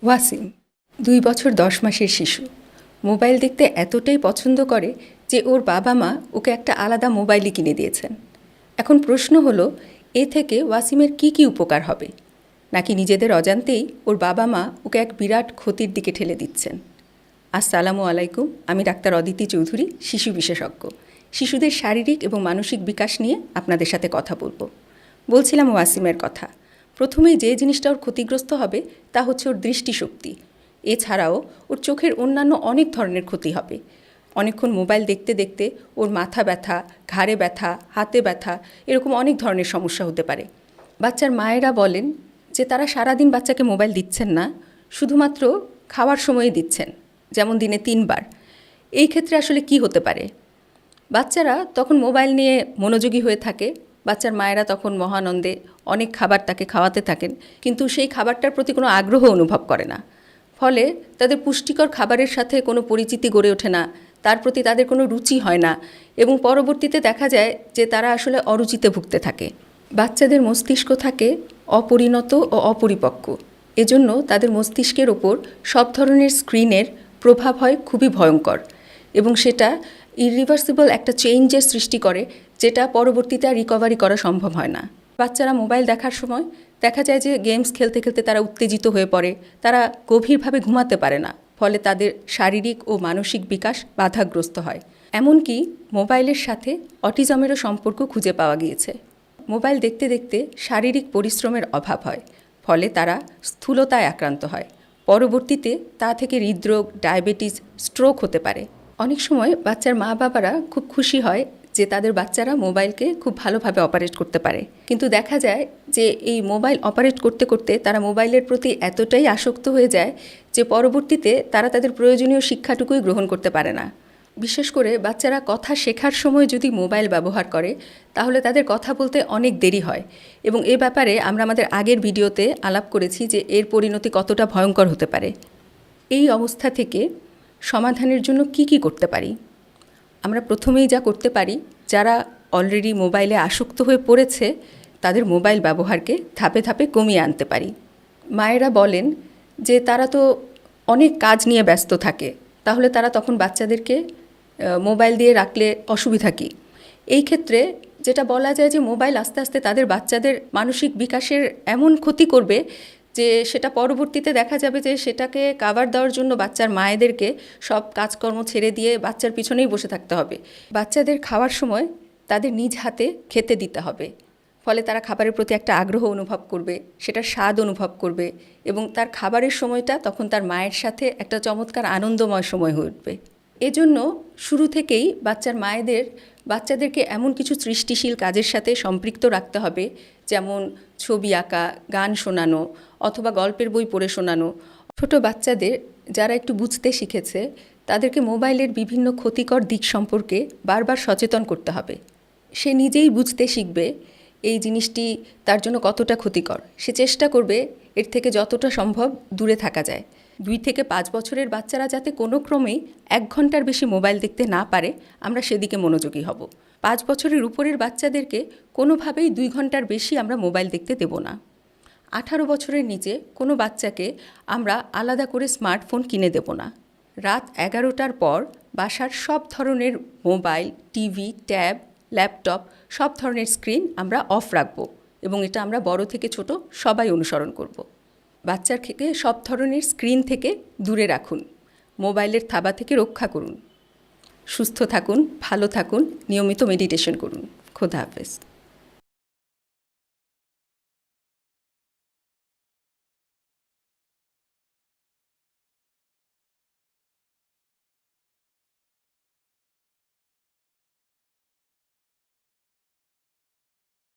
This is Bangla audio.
ওয়াসিম ২ বছর ১০ মাসের শিশু। মোবাইল দেখতে এতটাই পছন্দ করে যে ওর বাবা মা ওকে একটা আলাদা মোবাইলই কিনে দিয়েছেন। এখন প্রশ্ন হলো, এ থেকে ওয়াসিমের কি উপকার হবে, নাকি নিজেদের অজান্তেই ওর বাবা মা ওকে এক বিরাট ক্ষতির দিকে ঠেলে দিচ্ছেন? আসসালামু আলাইকুম, আমি ডাক্তার অদিতি চৌধুরী, শিশু বিশেষজ্ঞ। শিশুদের শারীরিক এবং মানসিক বিকাশ নিয়ে আপনাদের সাথে কথা বলছিলাম ওয়াসিমের কথা। প্রথমেই যে জিনিসটা ওর ক্ষতিগ্রস্ত হবে তা হচ্ছে ওর দৃষ্টিশক্তি। এছাড়াও ওর চোখের অন্যান্য অনেক ধরনের ক্ষতি হবে। অনেকক্ষণ মোবাইল দেখতে দেখতে ওর মাথা ব্যথা, ঘাড়ে ব্যথা, হাতে ব্যথা, এরকম অনেক ধরনের সমস্যা হতে পারে। বাচ্চার মায়েরা বলেন যে তারা সারাদিন বাচ্চাকে মোবাইল দিচ্ছেন না, শুধুমাত্র খাওয়ার সময়ে দিচ্ছেন, যেমন দিনে ৩ বার। এই ক্ষেত্রে আসলে কি হতে পারে? বাচ্চারা তখন মোবাইল নিয়ে মনোযোগী হয়ে থাকে। বাচ্চার মায়েরা তখন মহানন্দে অনেক খাবার তাকে খাওয়াতে থাকেন, কিন্তু সেই খাবারটার প্রতি কোনো আগ্রহ অনুভব করে না। ফলে তাদের পুষ্টিকর খাবারের সাথে কোনো পরিচিতি গড়ে ওঠে না, তার প্রতি তাদের কোনো রুচি হয় না, এবং পরবর্তীতে দেখা যায় যে তারা আসলে অরুচিতে ভুগতে থাকে। বাচ্চাদের মস্তিষ্ক থাকে অপরিণত ও অপরিপক্ক, এজন্য তাদের মস্তিষ্কের ওপর সব ধরনের স্ক্রিনের প্রভাব হয় খুবই ভয়ঙ্কর, এবং সেটা ইরিভার্সিবল একটা চেঞ্জের সৃষ্টি করে, যেটা পরবর্তীতে আর রিকভারি করা সম্ভব হয় না। বাচ্চারা মোবাইল দেখার সময় দেখা যায় যে গেমস খেলতে খেলতে তারা উত্তেজিত হয়ে পড়ে, তারা গভীরভাবে ঘুমাতে পারে না, ফলে তাদের শারীরিক ও মানসিক বিকাশ বাধাগ্রস্ত হয়। এমনকি মোবাইলের সাথে অটিজমেরও সম্পর্ক খুঁজে পাওয়া গিয়েছে। মোবাইল দেখতে দেখতে শারীরিক পরিশ্রমের অভাব হয়, ফলে তারা স্থূলতায় আক্রান্ত হয়। পরবর্তীতে তা থেকে হৃদরোগ, ডায়াবেটিস, স্ট্রোক হতে পারে। অনেক সময় বাচ্চার মা বাবারা খুব খুশি হয় যে তাদের বাচ্চারা মোবাইলকে খুব ভালোভাবে অপারেট করতে পারে, কিন্তু দেখা যায় যে এই মোবাইল অপারেট করতে করতে তারা মোবাইলের প্রতি এতটাই আসক্ত হয়ে যায় যে পরবর্তীতে তারা তাদের প্রয়োজনীয় শিক্ষাটুকুই গ্রহণ করতে পারে না। বিশেষ করে বাচ্চারা কথা শেখার সময় যদি মোবাইল ব্যবহার করে, তাহলে তাদের কথা বলতে অনেক দেরি হয়, এবং এ ব্যাপারে আমরা আমাদের আগের ভিডিওতে আলাপ করেছি যে এর পরিণতি কতটা ভয়ঙ্কর হতে পারে। এই অবস্থা থেকে সমাধানের জন্য কি করতে পারি? আমরা প্রথমেই যা করতে পারি, যারা অলরেডি মোবাইলে আসক্ত হয়ে পড়েছে তাদের মোবাইল ব্যবহারকে ধাপে ধাপে কমিয়ে আনতে পারি। মায়েরা বলেন যে তারা তো অনেক কাজ নিয়ে ব্যস্ত থাকে, তাহলে তারা তখন বাচ্চাদেরকে মোবাইল দিয়ে রাখলে অসুবিধা কী? এই ক্ষেত্রে যেটা বলা যায় যে মোবাইল আস্তে আস্তে তাদের বাচ্চাদের মানসিক বিকাশের এমন ক্ষতি করবে যে সেটা পরবর্তীতে দেখা যাবে যে সেটাকে কাভার দেওয়ার জন্য বাচ্চার মায়েদেরকে সব কাজকর্ম ছেড়ে দিয়ে বাচ্চার পিছনেই বসে থাকতে হবে। বাচ্চাদের খাওয়ার সময় তাদের নিজ হাতে খেতে দিতে হবে, ফলে তারা খাবারের প্রতি একটা আগ্রহ অনুভব করবে, সেটার স্বাদ অনুভব করবে, এবং তার খাবারের সময়টা তখন তার মায়ের সাথে একটা চমৎকার আনন্দময় সময় হয়ে উঠবে। এজন্য শুরু থেকেই বাচ্চার মায়েদের বাচ্চাদেরকে এমন কিছু সৃষ্টিশীল কাজের সাথে সম্পৃক্ত রাখতে হবে, যেমন ছবি আঁকা, গান শোনানো, অথবা গল্পের বই পড়ে শোনানো। ছোট বাচ্চাদের যারা একটু বুঝতে শিখেছে তাদেরকে মোবাইলের বিভিন্ন ক্ষতিকর দিক সম্পর্কে বারবার সচেতন করতে হবে। সে নিজেই বুঝতে শিখবে এই জিনিসটি তার জন্য কতটা ক্ষতিকর। সে চেষ্টা করবে এর থেকে যতটা সম্ভব দূরে থাকা যায়। 2 থেকে 5 বছরের বাচ্চারা যাতে কোনো ক্রমেই 1 ঘন্টার বেশি মোবাইল দেখতে না পারে, আমরা সেদিকে মনোযোগী হব। 5 বছরের উপরের বাচ্চাদেরকে কোনোভাবেই 2 ঘন্টার বেশি আমরা মোবাইল দেখতে দেব না। 18 বছরের নিচে কোনো বাচ্চাকে আমরা আলাদা করে স্মার্টফোন কিনে দেব না। রাত 11টার পর বাসার সব ধরনের মোবাইল, টিভি, ট্যাব, ল্যাপটপ, সব ধরনের স্ক্রিন আমরা অফ রাখব, এবং এটা আমরা বড় থেকে ছোট সবাই অনুসরণ করব। বাচ্চাকে সব ধরনের স্ক্রিন থেকে দূরে রাখুন, মোবাইলের থাবা থেকে রক্ষা করুন। সুস্থ থাকুন, ভালো থাকুন, নিয়মিত মেডিটেশন করুন। খোদা হাফেজ।